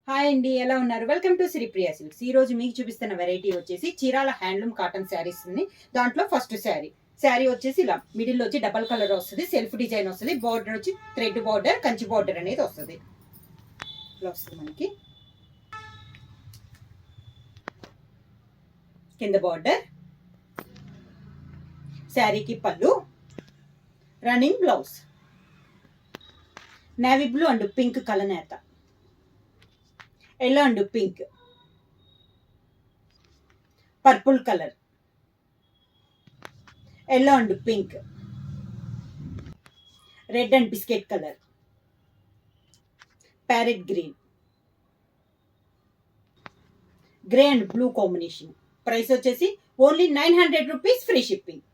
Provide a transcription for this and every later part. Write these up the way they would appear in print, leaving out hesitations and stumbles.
Hi అండి, ఎలా ఉన్నారు? Welcome to Sripriya silks. ఈ రోజు మీకు చూపిస్తున్న వెరైటీ వచ్చేసి చీరాల హ్యాండ్లూమ్ కాటన్ శారీస్ ఉంది. దాంట్లో ఫస్ట్ శారీ వచ్చేసి ఇలా మిడిల్ వచ్చి డబల్ కలర్ వస్తుంది, సెల్ఫ్ డిజైన్ వస్తుంది, బార్డర్ వచ్చి థ్రెడ్ బార్డర్, కంచి బార్డర్ అనేది వస్తుంది. ఇలా వస్తుంది మనకి కింద బార్డర్, శారీకి పళ్ళు, running blouse, navy blue and pink కలనేత, yellow and pink, purple colour, yellow and pink, red and biscuit colour, parrot green, grey and blue combination. Price వచ్చేసి only 900 rupees, free shipping.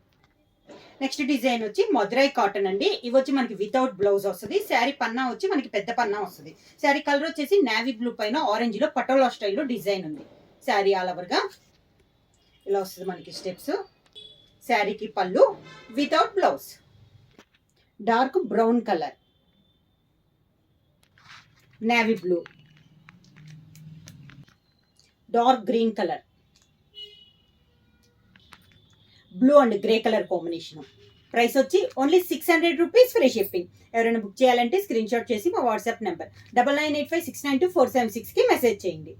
Next design వచ్చి Madurai cotton అండి. ఇవి వచ్చి మనకి without blouse వస్తుంది. శారీ పన్నా వచ్చి మనకి పెద్ద పన్నా వస్తుంది. శారీ కలర్ వచ్చేసి నేవీ బ్లూ పైన ఆరెంజ్ లో పటోలా స్టైల్లో డిజైన్ ఉంది. శారీ ఆల్ ఓవర్ గా ఇలా వస్తుంది మనకి స్టెప్స్. శారీకి పళ్ళు without blouse, dark brown colour, navy blue, dark green colour, blue and grey colour combination. Price వచ్చి ఓన్లీ 600 రూపీస్, ఫ్రీ షిప్పింగ్. ఎవరైనా బుక్ చేయాలంటే స్క్రీన్ షాట్ చేసి మా వాట్సాప్ నెంబర్ 9985692476కి మెసేజ్ చేయండి.